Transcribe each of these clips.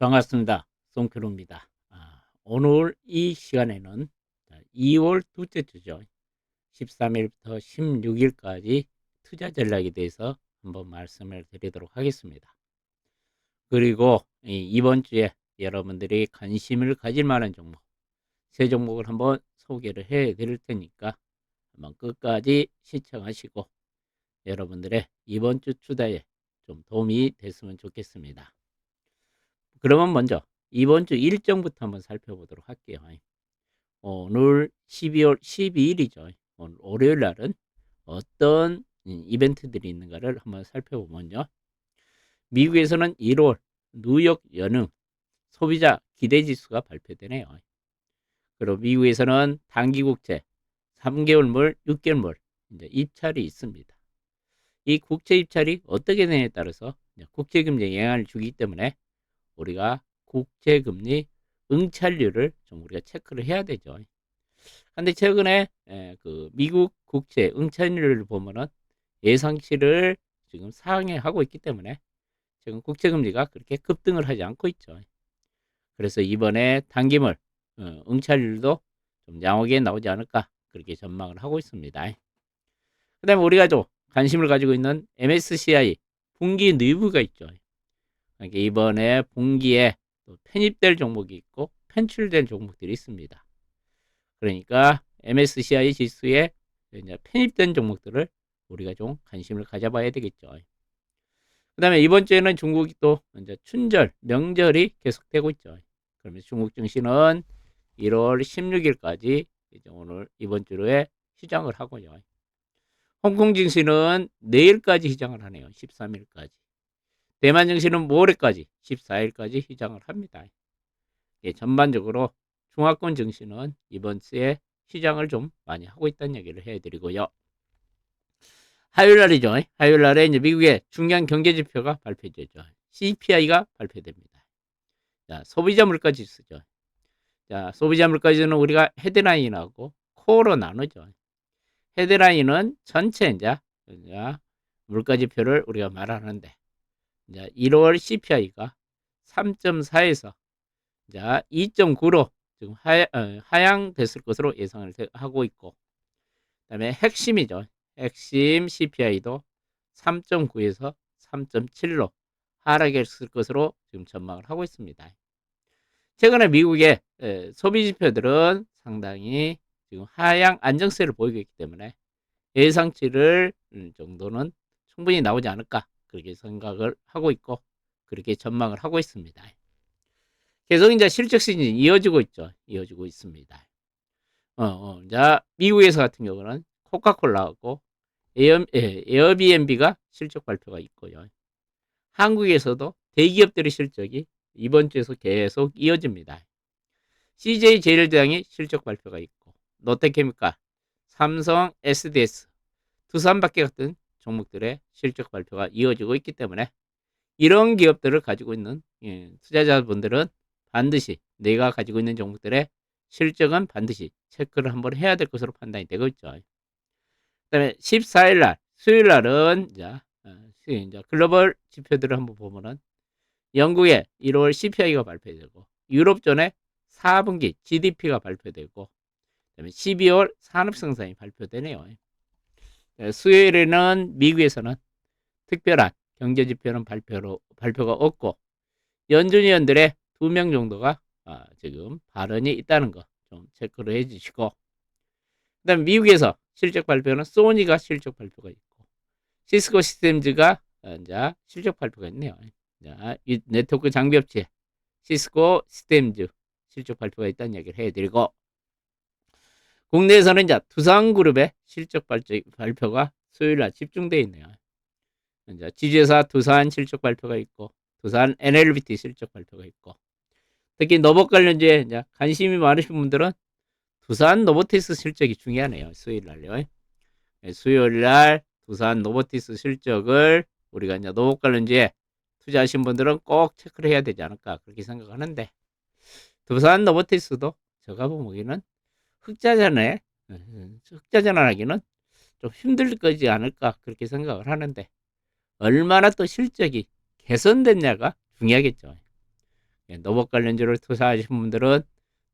반갑습니다. 송크루입니다. 오늘 이 시간에는 2월 둘째 주죠. 13일부터 16일까지 투자 전략에 대해서 한번 말씀을 드리도록 하겠습니다. 그리고 이번 주에 여러분들이 관심을 가질 만한 종목, 세 종목을 한번 소개를 해 드릴 테니까 한번 끝까지 시청하시고 여러분들의 이번 주 투자에 좀 도움이 됐으면 좋겠습니다. 그러면 먼저 이번 주 일정부터 한번 살펴보도록 할게요. 오늘 12월 12일이죠. 오늘 월요일 날은 어떤 이벤트들이 있는가를 한번 살펴보면요. 미국에서는 1월 뉴욕 연응 소비자 기대지수가 발표되네요. 그리고 미국에서는 단기국채 3개월물, 6개월물 이제 입찰이 있습니다. 이 국채 입찰이 어떻게 되냐에 따라서 국채금리에 영향을 주기 때문에 우리가 국채금리 응찰률을 좀 우리가 체크를 해야 되죠. 근데 최근에 그 미국 국채 응찰률을 보면은 예상치를 지금 상회하고 있기 때문에 지금 국채금리가 그렇게 급등을 하지 않고 있죠. 그래서 이번에 단기물 응찰률도 좀 양호하게 나오지 않을까 그렇게 전망을 하고 있습니다. 그다음에 우리가 좀 관심을 가지고 있는 MSCI 분기 리뷰가 있죠. 그러니까 이번에 분기에 또 편입될 종목이 있고 편출된 종목들이 있습니다. 그러니까 MSCI 지수에 이제 편입된 종목들을 우리가 좀 관심을 가져봐야 되겠죠. 그다음에 이번 주에는 중국이 또 이제 춘절 명절이 계속되고 있죠. 그러면 중국 증시는 1월 16일까지 이제 오늘 이번 주에 시장을 하고요. 홍콩 증시는 내일까지 시장을 하네요. 13일까지. 대만 증시는 모레까지 14일까지 시장을 합니다. 예, 전반적으로 중화권 증시는 이번 주에 시장을 좀 많이 하고 있다는 얘기를 해드리고요. 화요일 날이죠. 화요일 날에 이제 미국의 중요한 경제 지표가 발표되죠. CPI가 발표됩니다. 자, 소비자 물가 지수죠. 자, 소비자 물가 지수는 우리가 헤드라인하고 코어로 나누죠. 헤드라인은 전체 이제 물가 지표를 우리가 말하는데 이제 1월 CPI가 3.4에서 자, 2.9로 지금 하향됐을 것으로 예상을 하고 있고, 그다음에 핵심이죠. 핵심 CPI도 3.9에서 3.7로 하락했을 것으로 지금 전망을 하고 있습니다. 최근에 미국의 소비 지표들은 상당히 지금 하향 안정세를 보이고 있기 때문에 예상치를 정도는 충분히 나오지 않을까 그렇게 생각을 하고 있고 그렇게 전망을 하고 있습니다. 계속 이제 실적 시즌이 이어지고 있죠. 이어지고 있습니다. 자, 미국에서 같은 경우는 코카콜라하고 에어비앤비가 실적 발표가 있고요. 한국에서도 대기업들의 실적이 이번 주에서 계속 이어집니다. CJ제일대왕이 실적 발표가 있고 롯데케미칼, 삼성, SDS, 두산밖에 같은 종목들의 실적 발표가 이어지고 있기 때문에 이런 기업들을 가지고 있는 투자자분들은 반드시 내가 가지고 있는 종목들의 실적은 반드시 체크를 한번 해야 될 것으로 판단이 되고 있죠. 그다음에 14일 날 수요일 날은 이제 글로벌 지표들을 한번 보면은 영국의 1월 CPI가 발표되고 유럽존의 4분기 GDP가 발표되고 그다음에 12월 산업생산이 발표되네요. 수요일에는 미국에서는 특별한 경제지표는 발표가 없고 연준 의원들의 2명 정도가 지금 발언이 있다는 거 좀 체크를 해주시고, 그다음 미국에서 실적 발표는 소니가 실적 발표가 있고 시스코 시스템즈가 이제 실적 발표가 있네요. 자, 이 네트워크 장비업체 시스코 시스템즈 실적 발표가 있다는 얘기를 해드리고, 국내에서는 이제 두산그룹의 실적 발표가 수요일 날 집중되어 있네요. 이제 지주회사 두산 실적 발표가 있고 두산 NLBT 실적 발표가 있고, 특히 로봇 관련주에 이제 관심이 많으신 분들은 두산 로보티스 실적이 중요하네요. 수요일 날요. 수요일 날 두산 로보티스 실적을 우리가 이제 로봇 관련주에 투자하신 분들은 꼭 체크를 해야 되지 않을까 그렇게 생각하는데, 두산 로보티스도 제가 보기에는 흑자전환하기는 좀 힘들 거지 않을까 그렇게 생각을 하는데 얼마나 또 실적이 개선됐냐가 중요하겠죠. 로봇 관련주를 투자하시는 분들은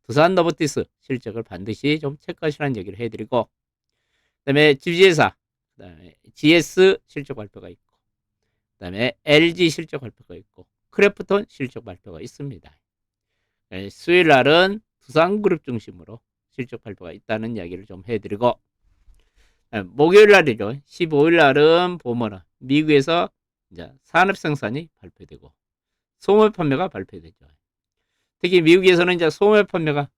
두산 로보티스 실적을 반드시 좀 체크하시라는 얘기를 해드리고, 그다음에 GG사, 그다음에 GS 실적 발표가 있고, 그다음에 LG 실적 발표가 있고, 크래프톤 실적 발표가 있습니다. 수요일 날은 두산그룹 중심으로 실적 발표가 있다는 이야기를 좀 해드리고, 목요일 날이죠. 15일 날은 보면은 미국에서 이제 산업 생산이 발표되고 소매 판매가 발표되죠. 특히 미국에서는 이제 소매 판매가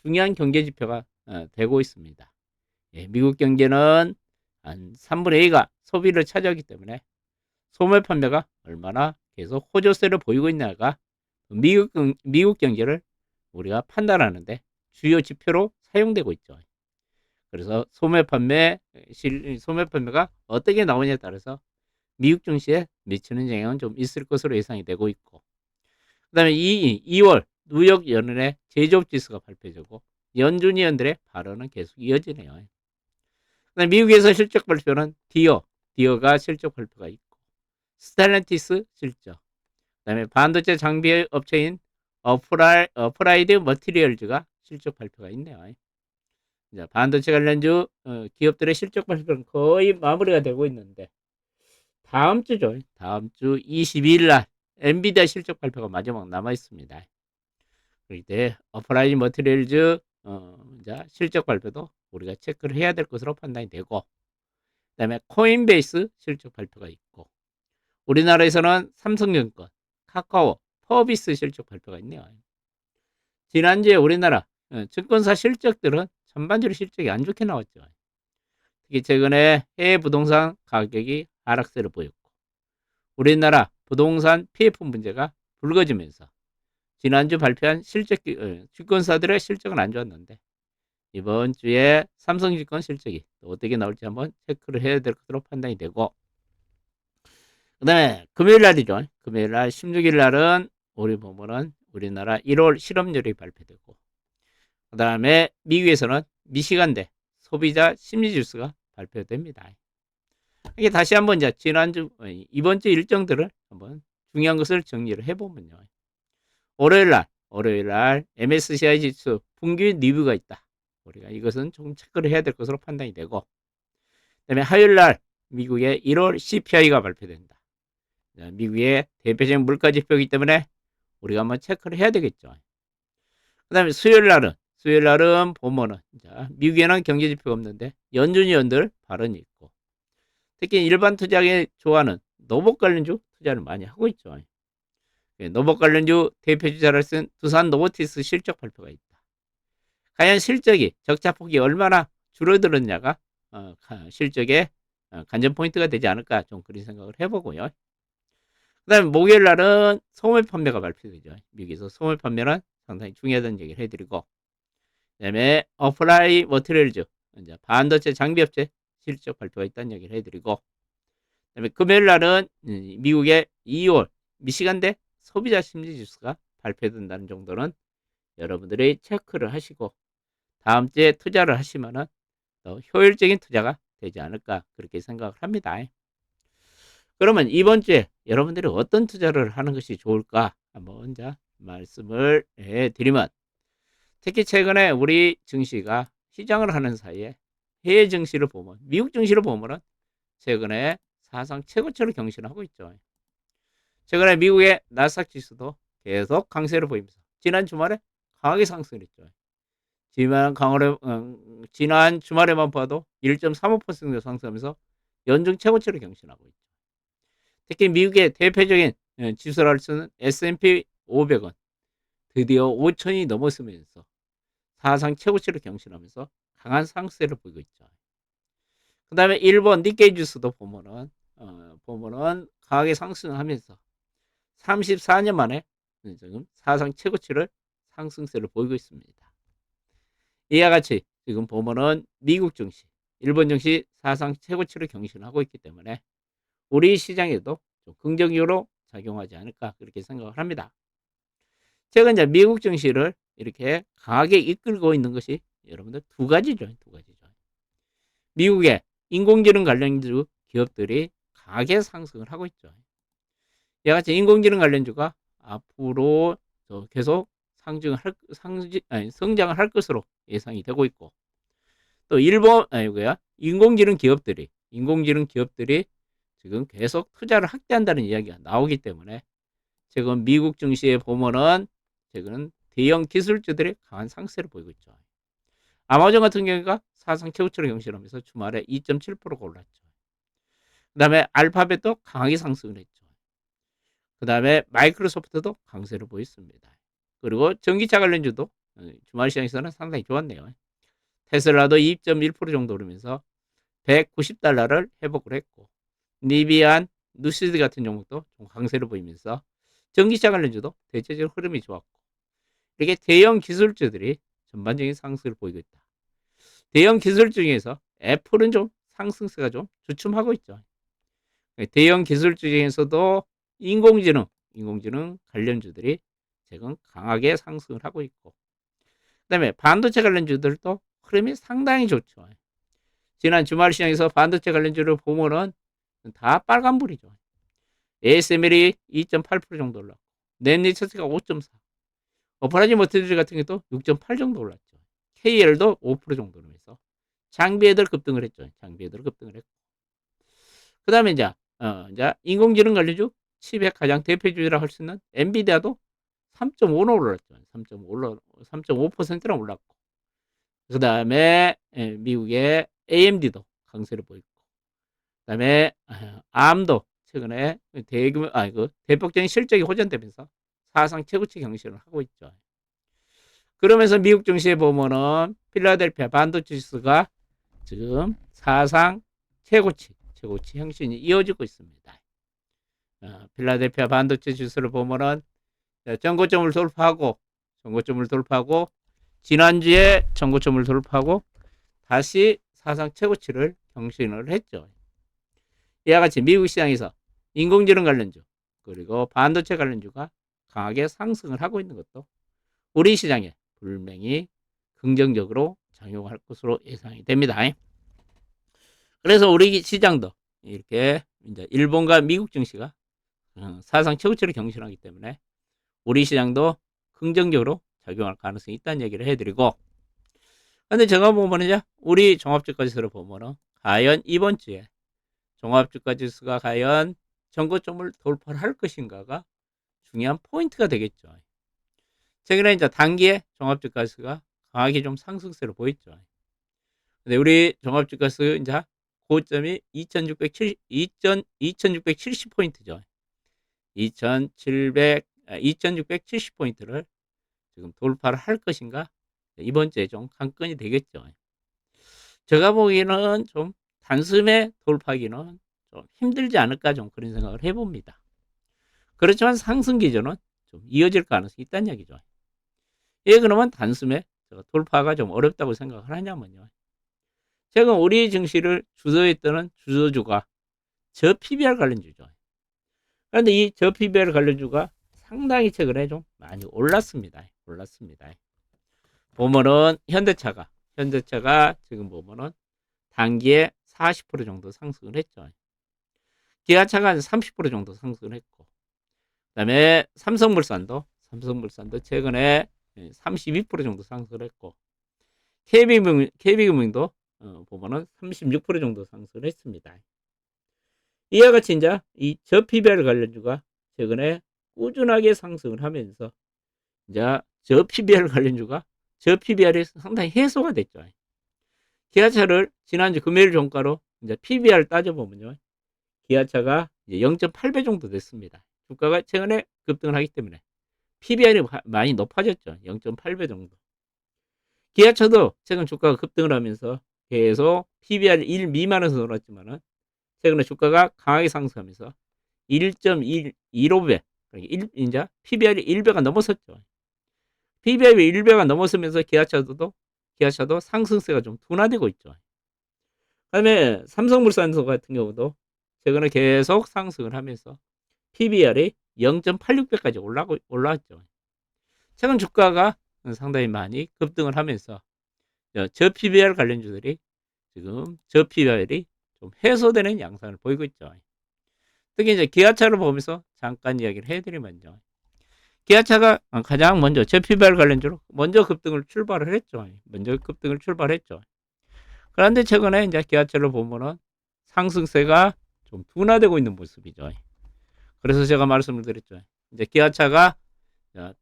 중요한 경제 지표가 되고 있습니다. 예, 미국 경제는 한 3분의 2가 소비를 차지하기 때문에 소매 판매가 얼마나 계속 호조세를 보이고 있냐가 미국 경제를 우리가 판단하는데 주요 지표로 사용되고 있죠. 그래서 소매 판매가 어떻게 나오냐에 따라서 미국 증시에 미치는 영향은 좀 있을 것으로 예상이 되고 있고, 그다음에 2월 뉴욕 연은의 제조업 지수가 발표되고 연준위원들의 발언은 계속 이어지네요. 그다음에 미국에서 실적 발표는 디어가 실적 발표가 있고, 스텔란티스 실적, 그다음에 반도체 장비 업체인 어프라이드 머티리얼즈가 실적 발표가 있네요. 이제 반도체 관련주 기업들의 실적 발표는 거의 마무리가 되고 있는데, 다음 주죠. 다음 주 22일 날 엔비디아 실적 발표가 마지막 남아 있습니다. 이때 어프라이드 머티리얼즈 실적 발표도 우리가 체크를 해야 될 것으로 판단이 되고, 그다음에 코인베이스 실적 발표가 있고, 우리나라에서는 삼성증권, 카카오, 퍼비스 실적 발표가 있네요. 지난주에 우리나라 증권사 실적들은 전반적으로 실적이 안 좋게 나왔죠. 특히 최근에 해외 부동산 가격이 하락세를 보였고, 우리나라 부동산 PF 문제가 불거지면서 지난주 발표한 증권사들의 실적은 안 좋았는데, 이번 주에 삼성증권 실적이 어떻게 나올지 한번 체크를 해야 될 것으로 판단이 되고, 그 다음에 금요일 날이죠. 금요일 날 16일 날은 우리 보면은 우리나라 1월 실업률이 발표되고, 그 다음에 미국에서는 미시간대 소비자 심리지수가 발표됩니다. 이게 다시 한번 이제 이번 주 일정들을 한번 중요한 것을 정리를 해보면요. 월요일 날 MSCI 지수 분기 리뷰가 있다. 우리가 이것은 조금 체크를 해야 될 것으로 판단이 되고, 그다음에 화요일 날 미국의 1월 CPI가 발표된다. 미국의 대표적인 물가 지표이기 때문에 우리가 한번 체크를 해야 되겠죠. 그다음에 수요일 날은 보면은 미국에는 경제 지표가 없는데 연준위원들 발언이 있고, 특히 일반 투자에 좋아하는 노봇 관련주 투자를 많이 하고 있죠. 노봇 관련주 대표 주자를 쓴 두산 로보티스 실적 발표가 있다. 과연 실적이 적자폭이 얼마나 줄어들었냐가 실적의 관전 포인트가 되지 않을까, 좀 그런 생각을 해보고요. 그 다음에 목요일 날은 소매 판매가 발표되죠. 미국에서 소매 판매는 상당히 중요하다는 얘기를 해드리고, 그 다음에 어플라이 머티리얼즈, 반도체 장비업체 실적 발표가 있다는 얘기를 해드리고, 그 다음에 금요일 날은 미국의 2월 미시간대 소비자 심리지수가 발표된다는 정도는 여러분들이 체크를 하시고, 다음 주에 투자를 하시면은 더 효율적인 투자가 되지 않을까, 그렇게 생각을 합니다. 그러면 이번 주에 여러분들이 어떤 투자를 하는 것이 좋을까 한번 말씀을 해드리면, 특히 최근에 우리 증시가 시장을 하는 사이에 해외 증시를 보면, 미국 증시를 보면은 최근에 사상 최고치를 경신하고 있죠. 최근에 미국의 나스닥 지수도 계속 강세를 보이면서 지난 주말에 강하게 상승했죠. 지난 주말에만 봐도 1.35% 상승하면서 연중 최고치를 경신하고 있죠. 특히 미국의 대표적인 지수를 쓰는 S&P 500은 드디어 5천이 넘었으면서 사상 최고치를 경신하면서 강한 상승세를 보이고 있죠. 그 다음에 일본 니케이 지수도 보면은 강하게 상승하면서 34년 만에 지금 사상 최고치를 상승세를 보이고 있습니다. 이와 같이 지금 보면은 미국 증시, 일본 증시 사상 최고치를 경신하고 있기 때문에 우리 시장에도 좀 긍정적으로 작용하지 않을까, 그렇게 생각을 합니다. 제가 이제 미국 증시를 이렇게 강하게 이끌고 있는 것이 여러분들 두 가지죠. 미국의 인공지능 관련주 기업들이 강하게 상승을 하고 있죠. 이와 같이 인공지능 관련주가 앞으로 계속 성장을 할 것으로 예상이 되고 있고, 또 인공지능 기업들이 지금 계속 투자를 확대한다는 이야기가 나오기 때문에 지금 미국 증시에 보면은 지금 대형 기술주들이 강한 상승세를 보이고 있죠. 아마존 같은 경우가 사상 최고치를 경신하면서 주말에 2.7%가 올랐죠. 그 다음에 알파벳도 강하게 상승을 했죠. 그 다음에 마이크로소프트도 강세를 보였습니다. 그리고 전기차 관련주도 주말 시장에서는 상당히 좋았네요. 테슬라도 2.1% 정도 오르면서 190달러를 회복을 했고, 니비안, 누시드 같은 종목도 좀 강세를 보이면서 전기차 관련주도 대체적으로 흐름이 좋았고, 이렇게 대형 기술주들이 전반적인 상승을 보이고 있다. 대형 기술 중에서 애플은 좀 상승세가 좀 주춤하고 있죠. 대형 기술 중에서도 인공지능 관련주들이 지금 강하게 상승을 하고 있고, 그다음에 반도체 관련주들도 흐름이 상당히 좋죠. 지난 주말 시장에서 반도체 관련주를 보면은 다 빨간불이죠. ASML이 2.8% 정도 올랐고, 넷리처스가 5.4, 어퍼라지 머티리얼 같은 경우도 6.8 정도 올랐죠. KL도 5% 정도 오르면서 장비애들 급등을 했죠. 장비애들 급등을 했고, 그 다음에 이제 인공지능 관련주 칩의 가장 대표주라고 할 수 있는 엔비디아도 3.5나 올랐죠. 3.5%나 올랐고, 그 다음에 미국의 AMD도 강세를 보이고, 그 다음에 암도 최근에 대폭적인 실적이 호전되면서 사상 최고치 경신을 하고 있죠. 그러면서 미국 증시에 보면은 필라델피아 반도체 지수가 지금 사상 최고치 형신이 이어지고 있습니다. 필라델피아 반도체 지수를 보면은 전고점을 돌파하고 지난주에 전고점을 돌파하고 다시 사상 최고치를 경신을 했죠. 이와 같이 미국 시장에서 인공지능 관련주 그리고 반도체 관련주가 강하게 상승을 하고 있는 것도 우리 시장에 분명히 긍정적으로 작용할 것으로 예상이 됩니다. 그래서 우리 시장도 이렇게 이제 일본과 미국 증시가 사상 최고치를 경신하기 때문에 우리 시장도 긍정적으로 작용할 가능성이 있다는 얘기를 해드리고, 근데 제가 보면 이제 우리 종합주가지수를 보면은 과연 이번 주에 종합주가지수가 과연 전고점을 돌파를 할 것인가가 중요한 포인트가 되겠죠. 최근에 이제 단기에 종합주가지수가 강하게 좀 상승세로 보였죠. 근데 우리 종합주가지수 이제 고점이 2670포인트죠. 2670포인트를 지금 돌파를 할 것인가? 이번 주에 좀 관건이 되겠죠. 제가 보기에는 좀 단숨에 돌파하기는 좀 힘들지 않을까 좀 그런 생각을 해봅니다. 그렇지만 상승 기조는 좀 이어질 가능성이 있다는 얘기죠. 예, 그러면 단숨에 돌파가 좀 어렵다고 생각을 하냐면요. 최근 우리 증시를 주도했던 주도주가 저 PBR 관련주죠. 그런데 이 저 PBR 관련주가 상당히 최근에 좀 많이 올랐습니다. 보면은 현대차가 지금 보면은 단기에 40% 정도 상승을 했죠. 기아차가 한 30% 정도 상승을 했고, 그다음에 삼성물산도 최근에 32% 정도 상승을 했고, KB금융도 보면은 36% 정도 상승을 했습니다. 이와 같이 이제 이 저PBR 관련주가 최근에 꾸준하게 상승을 하면서 이제 저PBR이 상당히 해소가 됐죠. 기아차를 지난주 금요일 종가로 이제 PBR 따져보면요. 기아차가 이제 0.8배 정도 됐습니다. 주가가 최근에 급등을 하기 때문에 PBR이 많이 높아졌죠. 0.8배 정도. 기아차도 최근 주가가 급등을 하면서 계속 PBR 1 미만에서 놀았지만은 최근에 주가가 강하게 상승하면서 1.15배, 이제 PBR이 1배가 넘어섰죠. PBR이 1배가 넘어서면서 기아차도 상승세가 좀 둔화되고 있죠. 그다음에 삼성물산 같은 경우도 최근에 계속 상승을 하면서 PBR이 0.86배까지 올라왔죠. 최근 주가가 상당히 많이 급등을 하면서 저 PBR 관련주들이 지금 저 PBR이 좀 해소되는 양상을 보이고 있죠. 특히 이제 기아차를 보면서 잠깐 이야기를 해드리면요. 기아차가 가장 먼저 저PBR 관련주로 먼저 급등을 출발을 했죠. 먼저 급등을 출발했죠. 그런데 최근에 이제 기아차를 보면은 상승세가 좀 둔화되고 있는 모습이죠. 그래서 제가 말씀을 드렸죠. 이제 기아차가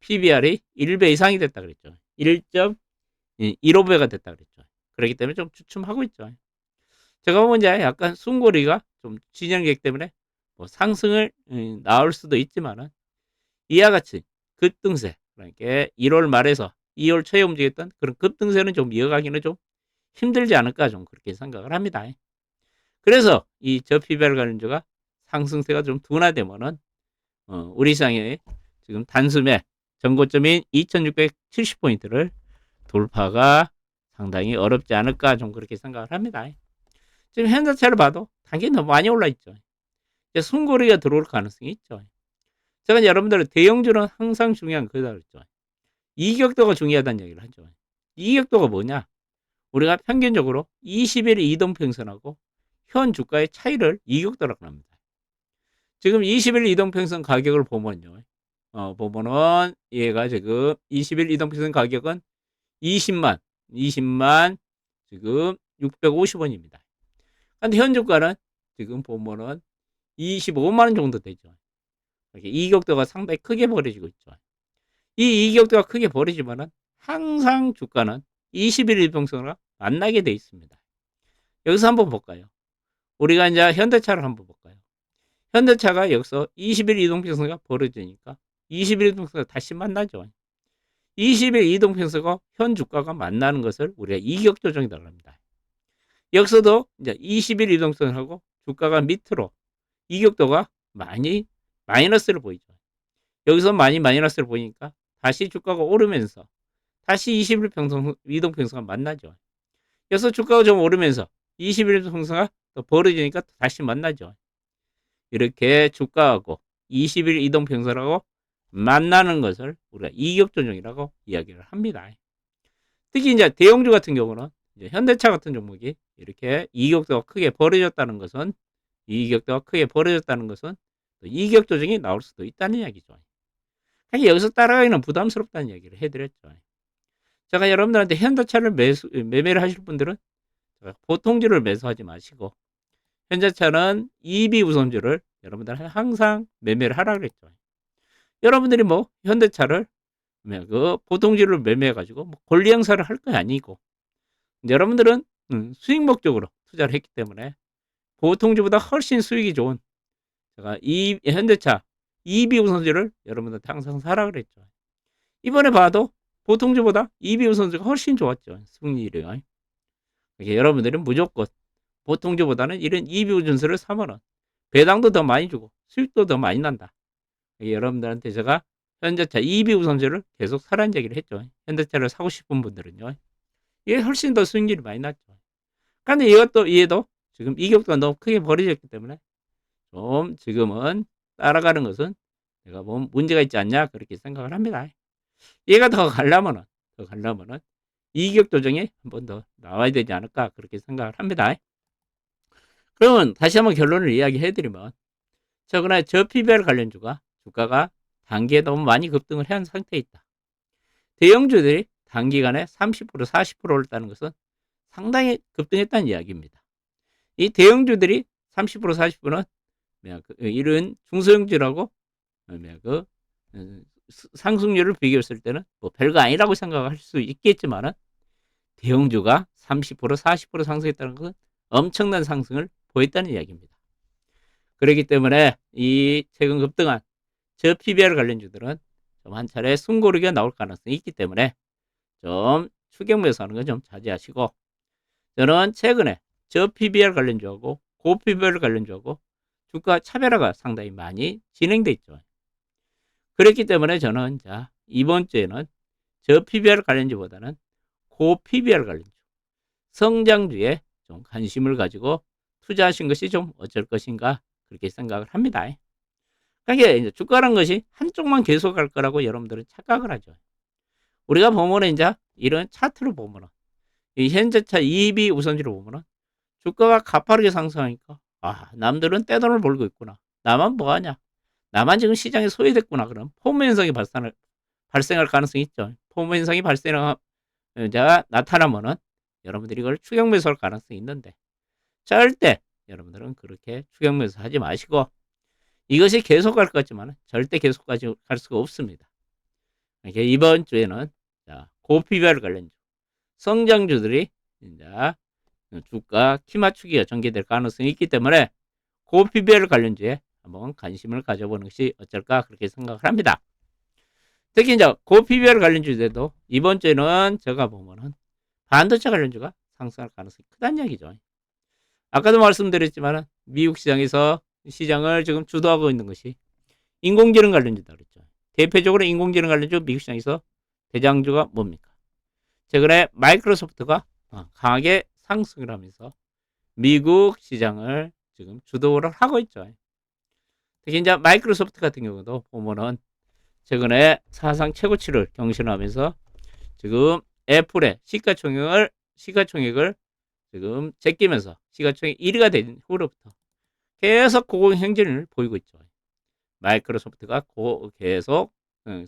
PBR이 1배 이상이 됐다 그랬죠. 1.15배가 됐다 그랬죠. 그렇기 때문에 좀 주춤하고 있죠. 제가 보면 이제 약간 숨고리가 좀 진행되기 때문에 뭐 상승을 나올 수도 있지만은 이와 같이 급등세, 그러니까 1월 말에서 2월 초에 움직였던 그런 급등세는 좀 이어가기는 좀 힘들지 않을까 좀 그렇게 생각을 합니다. 그래서 이 저PBR 관련주가 상승세가 좀 둔화되면은 우리 시장의 지금 단숨에 전고점인 2670포인트를 돌파가 상당히 어렵지 않을까 좀 그렇게 생각을 합니다. 지금 현자차를 봐도 단기 너무 많이 올라 있죠. 숨고리가 들어올 가능성이 있죠. 제가 여러분들 대형주는 항상 중요한 거다 그랬죠. 이격도가 중요하다는 얘기를 하죠. 이격도가 뭐냐? 우리가 평균적으로 20일 이동평선하고 현 주가의 차이를 이격도라고 합니다. 지금 20일 이동평선 가격을 보면요. 보면은 얘가 지금 20일 이동평선 가격은 20만 지금 650원입니다. 근데 현 주가는 지금 보면은 25만 원 정도 되죠. 이격도가 상당히 크게 벌어지고 있죠. 이 이격도가 크게 벌어지면은 항상 주가는 21일 이동평선과 만나게 돼 있습니다. 여기서 한번 볼까요? 우리가 이제 현대차를 한번 볼까요? 현대차가 여기서 20일 이동평선가 벌어지니까 20일 이동평선가 다시 만나죠. 20일 이동평선과 현 주가가 만나는 것을 우리가 이격 조정이라고 합니다. 여기서도 이제 20일 이동평선하고 주가가 밑으로 이격도가 많이 마이너스를 보이죠. 여기서 많이 마이너스를 보이니까 다시 주가가 오르면서 다시 20일 이동평선가 만나죠. 여기서 주가가 좀 오르면서 21일 이동평선가 또 벌어지니까 다시 만나죠. 이렇게 주가하고 20일 이동평선하고 만나는 것을 우리가 이격조정이라고 이야기를 합니다. 특히 이제 대형주 같은 경우는 이제 현대차 같은 종목이 이렇게 이격도가 크게 벌어졌다는 것은 이격 조정이 나올 수도 있다는 이야기죠. 그러니까 여기서 따라가기는 부담스럽다는 이야기를 해드렸죠. 제가 여러분들한테 현대차를 매매를 하실 분들은 보통주를 매수하지 마시고 현대차는 EB 우선주를 여러분들 항상 매매를 하라 그랬죠. 여러분들이 뭐 현대차를 그 보통주를 매매해가지고 뭐 권리 행사를 할 거 아니고 여러분들은 수익 목적으로 투자를 했기 때문에 보통주보다 훨씬 수익이 좋은 제가 이 현대차 EB 우선주를 여러분들한테 항상 사라 그랬죠. 이번에 봐도 보통주보다 EB 우선주가 훨씬 좋았죠. 수익률이. 여러분들은 무조건 보통주보다는 이런 EB 우선주를 사면은 배당도 더 많이 주고 수익도 더 많이 난다. 여러분들한테 제가 현대차 EB 우선주를 계속 사라는 얘기를 했죠. 현대차를 사고 싶은 분들은요. 이게 훨씬 더 수익률이 많이 났죠. 그런데 얘도 지금 이격도가 너무 크게 벌어졌기 때문에 좀 지금은 따라가는 것은 내가 보면 문제가 있지 않냐 그렇게 생각을 합니다. 얘가 더 가려면은 이격 조정이 한 번 더 나와야 되지 않을까 그렇게 생각을 합니다. 그러면 다시 한번 결론을 이야기해드리면 최근에 저PBR 관련주가 주가가 단기에 너무 많이 급등을 한 상태에 있다. 대형주들이 단기간에 30% 40% 올랐다는 것은 상당히 급등했다는 이야기입니다. 이 대형주들이 30% 40%는 이런 중소형주라고 그 상승률을 비교했을 때는 뭐 별거 아니라고 생각할 수 있겠지만은 대형주가 30% 40% 상승했다는 것은 엄청난 상승을 보였다는 이야기입니다. 그렇기 때문에 이 최근 급등한 저PBR 관련주들은 좀 한 차례 숨고르기가 나올 가능성이 있기 때문에 좀 추격 매수하는 건 좀 자제하시고 저는 최근에 저PBR 관련주하고 고PBR 관련주하고 주가 차별화가 상당히 많이 진행돼 있죠. 그렇기 때문에 저는 이번 주에는 저PBR 관련주보다는 고PBR 관련주 성장주에 좀 관심을 가지고 투자하신 것이 좀 어쩔 것인가 그렇게 생각을 합니다. 그러니까 이제 주가란 것이 한쪽만 계속 갈 거라고 여러분들은 착각을 하죠. 우리가 보면은 이제 이런 차트를 보면은 이 현재차 EB 우선주를 보면은 주가가 가파르게 상승하니까 남들은 떼돈을 벌고 있구나. 나만 뭐하냐? 나만 지금 시장에 소외됐구나. 그럼 포모 현상이 발생할 가능성이 있죠. 포모 현상이 나타나면은 여러분들이 이걸 추격 매수할 가능성이 있는데 절대 여러분들은 그렇게 추격 매수하지 마시고 이것이 계속 갈 것 같지만 절대 계속 갈 수가 없습니다. 이번 주에는 고피별 관련주, 성장주들이 이제 주가 키 맞추기가 전개될 가능성이 있기 때문에 고피별 관련주에 한번 관심을 가져보는 것이 어쩔까 그렇게 생각을 합니다. 특히 이제 고피별 관련주들도 이번 주에는 제가 보면은 반도체 관련주가 상승할 가능성이 크다는 얘기죠. 아까도 말씀드렸지만 미국 시장에서 시장을 지금 주도하고 있는 것이 인공지능 관련주다 그랬죠. 대표적으로 인공지능 관련주 미국 시장에서 대장주가 뭡니까? 최근에 마이크로소프트가 강하게 상승을 하면서 미국 시장을 지금 주도를 하고 있죠. 특히 이제 마이크로소프트 같은 경우도 보면은 최근에 사상 최고치를 경신하면서 지금 애플의 시가총액을 지금 제끼면서 시가총액 1위가 된 후로부터 계속 고공 행진을 보이고 있죠. 마이크로소프트가 계속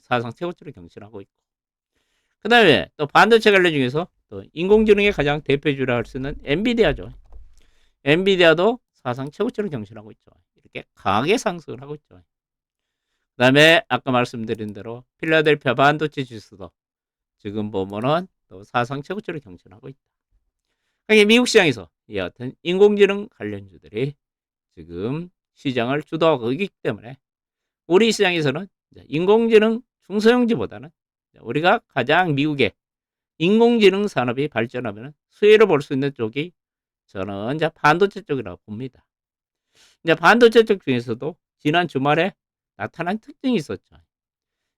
사상 최고치를 경신하고 있고, 그 다음에 또 반도체 관련 중에서 또 인공지능의 가장 대표주라 할 수 있는 엔비디아죠. 엔비디아도 사상 최고치를 경신하고 있죠. 이렇게 강하게 상승을 하고 있죠. 그 다음에 아까 말씀드린 대로 필라델피아 반도체 지수도 지금 보면은 또 사상 최고치를 경신하고 있다. 그러니까 미국 시장에서 이 같은 인공지능 관련주들이 지금 시장을 주도하고 있기 때문에 우리 시장에서는 인공지능 중소형주보다는 우리가 가장 미국의 인공지능 산업이 발전하면 수혜를 볼 수 있는 쪽이 저는 이제 반도체 쪽이라고 봅니다. 이제 반도체 쪽 중에서도 지난 주말에 나타난 특징이 있었죠.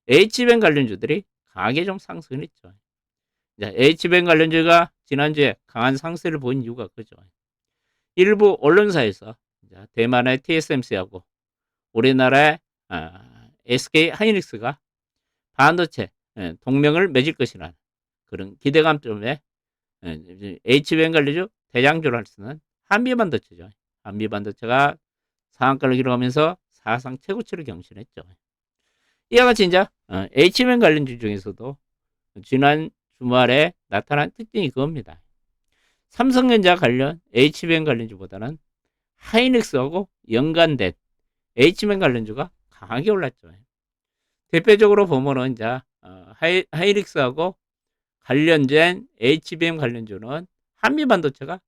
H밴 관련주들이 강하게 좀 상승했죠. H밴 관련주가 지난주에 강한 상승을 보인 이유가 그죠. 일부 언론사에서 대만의 TSMC하고 우리나라의 SK 하이닉스가 반도체 동맹을 맺을 것이라는 그런 기대감 때문에 H밴 관련주 대장주를 할 수는 한미반도체죠. 한미반도체가 상한가를 기록하면서 사상 최고치를 경신했죠. 이와 같이 이제 H밴 관련주 중에서도 지난 주말에 나타난 특징이 그겁니다. 삼성전자 관련 H밴 관련주보다는 하이닉스하고 연관된 H밴 관련주가 강하게 올랐죠. 대표적으로 보면은 이제 하이닉스하고 관련된 HBM 관련주는 한미반도체가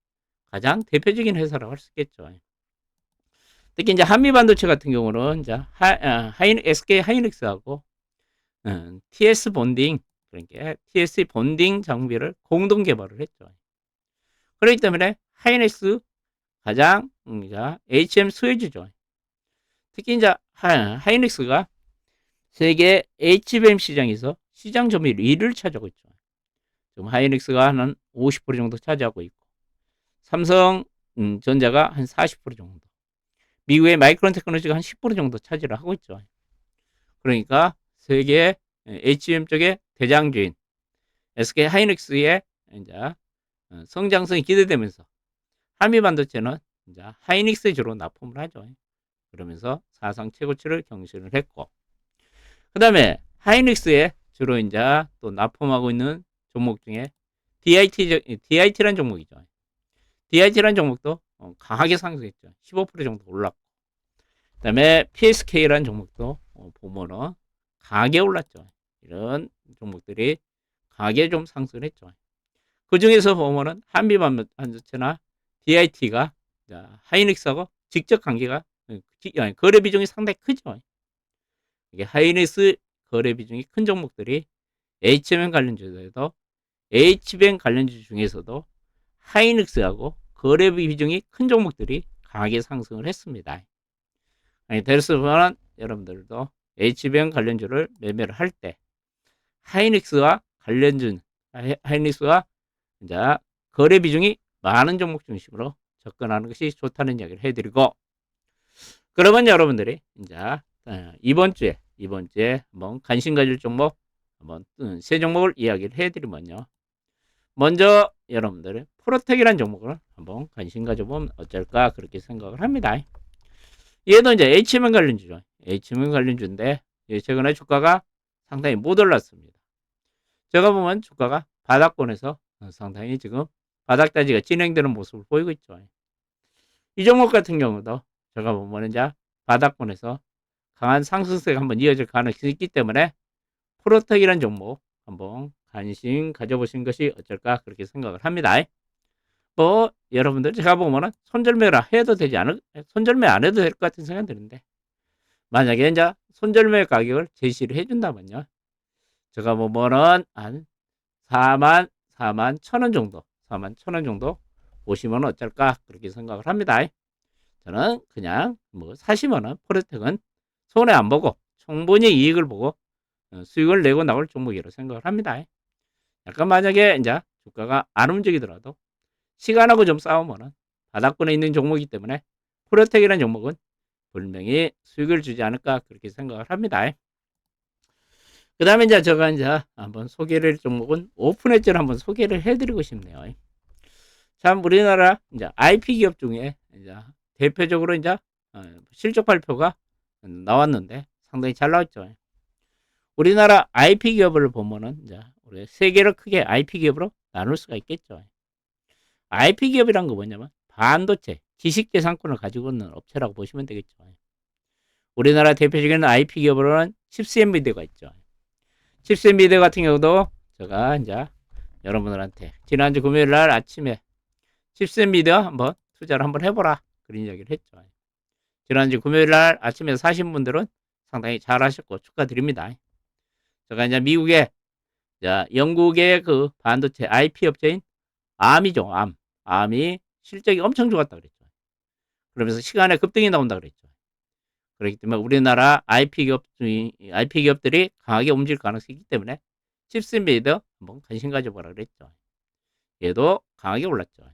가장 대표적인 회사라고 할 수 있겠죠. 특히 이제 한미반도체 같은 경우는 이제 SK 하이닉스하고 TS 본딩, 그러니까 TS 본딩 장비를 공동 개발을 했죠. 그렇기 때문에 하이닉스 가장 HM 수혜주죠. 특히 이제 하이닉스가 세계 HBM 시장에서 시장 점유율 1위를 차지하고 있죠. 지금 하이닉스가 한 50% 정도 차지하고 있고, 삼성 전자가 한 40% 정도, 미국의 마이크론 테크놀로지가 한 10% 정도 차지를 하고 있죠. 그러니까 세계 HBM 쪽의 대장주인 SK 하이닉스의 이제 성장성이 기대되면서 한미반도체는 이제 하이닉스 주로 납품을 하죠. 그러면서 사상 최고치를 경신을 했고, 그 다음에 하이닉스에 주로 이제 또 납품하고 있는 종목 중에 DIT라는 종목이죠. DIT라는 종목도 강하게 상승했죠. 15% 정도 올랐고, 그 다음에 PSK라는 종목도 보면은 강하게 올랐죠. 이런 종목들이 강하게 좀 상승을 했죠. 그 중에서 보면은 한미반도체나 DIT가 하이닉스하고 직접 관계가 거래 비중이 상당히 크죠. 이게 하이닉스 거래 비중이 큰 종목들이 HBM 관련주에도 HBM 관련주 중에서도 하이닉스하고 거래 비중이 큰 종목들이 강하게 상승을 했습니다. 대수로는 여러분들도 HBM 관련주를 매매를 할 때 하이닉스와 이제 거래 비중이 많은 종목 중심으로 접근하는 것이 좋다는 이야기를 해드리고, 그러면 여러분들이 이제 이번 주에 한번 관심 가질 종목 한번 세 종목을 이야기를 해드리면요. 먼저 여러분들의 프로텍이라는 종목을 한번 관심 가져보면 어쩔까 그렇게 생각을 합니다. 얘도 이제 HMN 관련주죠. HMN 관련주인데 최근에 주가가 상당히 못 올랐습니다. 제가 보면 주가가 바닥권에서 상당히 지금 바닥다지가 진행되는 모습을 보이고 있죠. 이 종목 같은 경우도 제가 보면 이제 바닥권에서 강한 상승세가 한번 이어질 가능성이 있기 때문에 프로텍이라는 종목 한번 관심 가져보신 것이 어쩔까 그렇게 생각을 합니다. 뭐 여러분들 제가 보면은 손절매라 해도 되지 않을 손절매 안 해도 될 것 같은 생각이 드는데 만약에 이제 손절매 가격을 제시를 해준다면요. 제가 보면은 한 4만 1,000원 정도, 4만 1,000원 정도 보시면 어쩔까 그렇게 생각을 합니다. 저는 그냥 뭐 사시면은 프로텍은 손해 안 보고 충분히 이익을 보고 수익을 내고 나올 종목이라고 생각을 합니다. 약간 만약에 이제 주가가 안 움직이더라도 시간하고 좀 싸우면은 바닥권에 있는 종목이기 때문에 프로텍이라는 종목은 분명히 수익을 주지 않을까 그렇게 생각을 합니다. 그 다음에 이제 제가 이제 한번 소개를 종목은 오픈엣지를 한번 소개를 해드리고 싶네요. 참 우리나라 이제 IP 기업 중에 이제 대표적으로 이제 실적 발표가 나왔는데 상당히 잘 나왔죠. 우리나라 IP 기업을 보면은 이제 우리 세 개를 크게 IP 기업으로 나눌 수가 있겠죠. IP 기업이란 거 뭐냐면 반도체, 지식재산권을 가지고 있는 업체라고 보시면 되겠죠. 우리나라 대표적인 IP 기업으로는 칩스앤미디어가 있죠. 칩스앤미디어 같은 경우도 제가 이제 여러분들한테 지난주 금요일 날 아침에 칩스앤미디어 한번 투자를 한번 해보라 그런 이야기를 했죠. 지난주 금요일 날 아침에 사신 분들은 상당히 잘 하셨고 축하드립니다. 제가 이제 미국의 영국의 그 반도체 IP 업체인 암이죠. 암이 실적이 엄청 좋았다 그랬죠. 그러면서 시간에 급등이 나온다 그랬죠. 그렇기 때문에 우리나라 IP 기업들이 강하게 움직일 가능성이 있기 때문에 칩스앤미디어 한번 관심 가져보라 그랬죠. 얘도 강하게 올랐죠.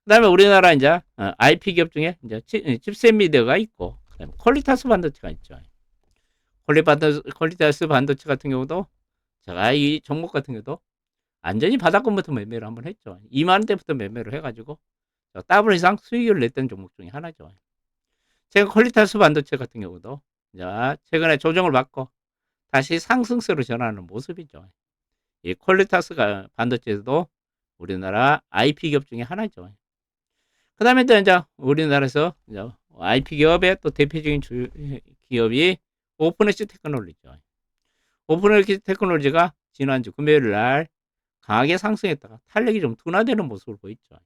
그다음에 우리나라 이제 IP 기업 중에 이제 칩스앤미디어가 있고 그다음에 퀄리타스 반도체가 있죠. 퀄리타스 반도체 같은 경우도 제가 이 종목 같은 경우도 완전히 바닥권부터 매매를 한번 했죠. 2만 원대부터 매매를 해가지고 더블 이상 수익을 냈던 종목 중에 하나죠. 제가 퀄리타스 반도체 같은 경우도 최근에 조정을 받고 다시 상승세로 전환하는 모습이죠. 이 퀄리타스가 반도체도 우리나라 IP 기업 중에 하나죠. 그 다음에 또 이제 우리나라에서 이제 IP 기업의 또 대표적인 기업이 오픈엣지 테크놀로지죠. 오픈엣지 테크놀로지가 지난주 금요일 날 강하게 상승했다가 탄력이 좀 둔화되는 모습을 보였죠.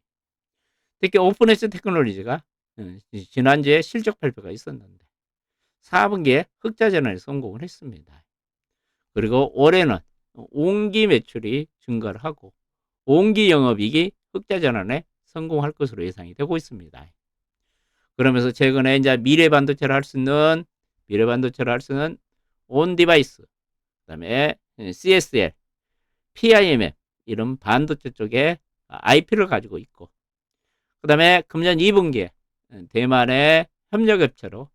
특히 오픈엣지 테크놀로지가 지난주에 실적 발표가 있었는데 4분기에 흑자 전환에 성공을 했습니다. 그리고 올해는 온기 매출이 증가를 하고 온기 영업이익이 흑자 전환에 성공할 것으로 예상이 되고 있습니다. 그러면서 최근에 이제 미래 반도체를 할 수 있는 온 디바이스, 그다음에 CSL, PIMM 이런 반도체 쪽에 IP를 가지고 있고, 그다음에 금년 2분기에 대만의 협력업체로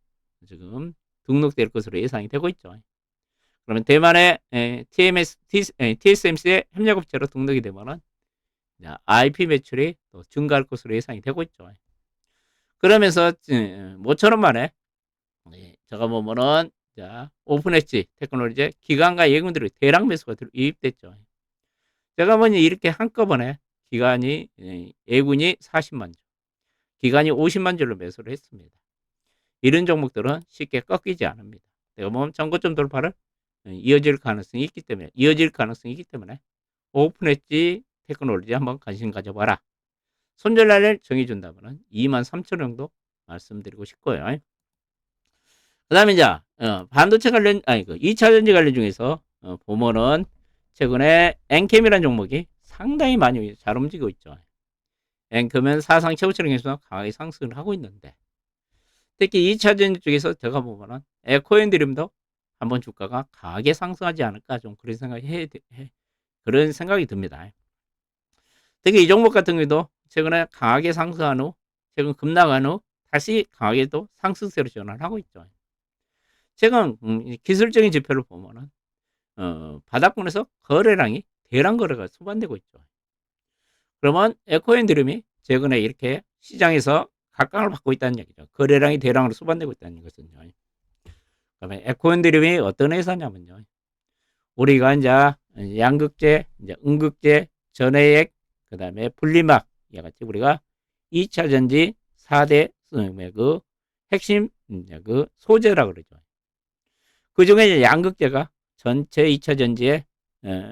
지금 등록될 것으로 예상이 되고 있죠. 그러면 대만의 TSMC의 협력업체로 등록이 되면은 IP 매출이 또 증가할 것으로 예상이 되고 있죠. 그러면서 모처럼 만에 제가 보면은 오픈엣지 테크놀로지 기관과 예금들이 대량 매수가 유입됐죠. 제가 보니 이렇게 한꺼번에 예군이 40만 주, 기관이 50만 주로 매수를 했습니다. 이런 종목들은 쉽게 꺾이지 않습니다. 내가 보면 전고점 돌파를 이어질 가능성이 있기 때문에 오픈엣지 테크놀로지 한번 관심 가져봐라. 손절날을 정해준다면 23,000원 정도 말씀드리고 싶고요. 그 다음에 이제 반도체 관련 2차전지 관련 중에서 보면은 최근에 엔캠이라는 종목이 상당히 많이 잘 움직이고 있죠. 엔캠은 사상 최고치를 강하게 상승을 하고 있는데 특히 2차전지 쪽에서 제가 보면은 에코앤드림도 한번 주가가 강하게 상승하지 않을까 좀 그런 생각이 듭니다. 특히 이 종목 같은 경우도 최근에 강하게 상승한 후 최근 급락한 후 다시 강하게 또 상승세로 전환을 하고 있죠. 최근 기술적인 지표를 보면은 바닥권에서 거래량이 대량 거래가 수반되고 있죠. 그러면 에코앤드림이 최근에 이렇게 시장에서 각광을 받고 있다는 얘기죠. 거래량이 대량으로 수반되고 있다는 것은요. 그다음에 에코핸드림이 어떤 회사냐면요. 우리가 이제 양극재, 이제 음극재, 전해액, 그다음에 분리막 이 같이 우리가 2차 전지 4대 그 핵심 그 소재라 그러죠. 그 중에 양극재가 전체 2차 전지의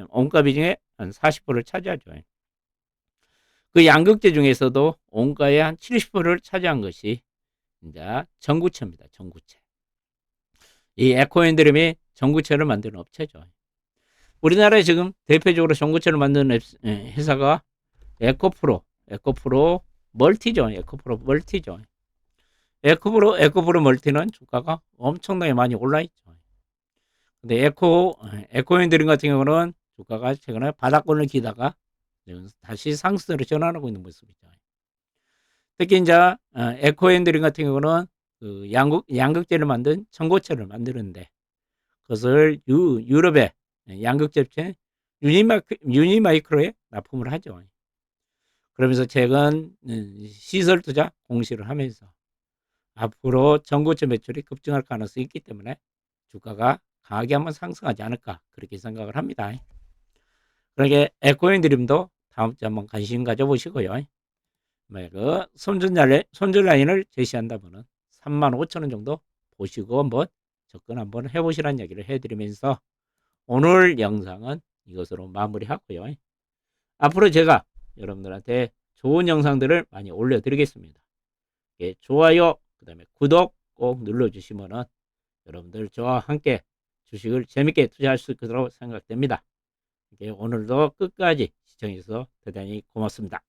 원가 비중의 한 40%를 차지하죠. 그 양극재 중에서도 원가의 한 70%를 차지한 것이 이제 전구체입니다. 전구체. 이 에코핸드림이 전구체를 만드는 업체죠. 우리나라에 지금 대표적으로 전구체를 만드는 회사가 에코프로 멀티죠. 에코프로 멀티죠. 에코프로 멀티는 주가가 엄청나게 많이 올라 있죠. 근데 에코핸드림 같은 경우는 주가가 최근에 바닥권을 기다가 다시 상승으로 전환하고 있는 모습이죠. 특히 이제 에코핸드림 같은 경우는 그 양극재를 만든 전고체를 만드는데 그것을 유럽의 양극재업체 유니마이크로에 납품을 하죠. 그러면서 최근 시설 투자 공시를 하면서 앞으로 전고체 매출이 급증할 가능성이 있기 때문에 주가가 강하게 한번 상승하지 않을까 그렇게 생각을 합니다. 그러게 에코핸드림도 다음 주에 한번 관심 가져보시고요. 그 손절 라인을 제시한다면은 35,000원 정도 보시고 한번 접근 한번 해보시라는 얘기를 해드리면서 오늘 영상은 이것으로 마무리하고요. 앞으로 제가 여러분들한테 좋은 영상들을 많이 올려드리겠습니다. 예, 좋아요, 그 다음에 구독 꼭 눌러주시면은 여러분들 저와 함께 주식을 재밌게 투자할 수 있도록 생각됩니다. 오늘도 끝까지 시청해주셔서 대단히 고맙습니다.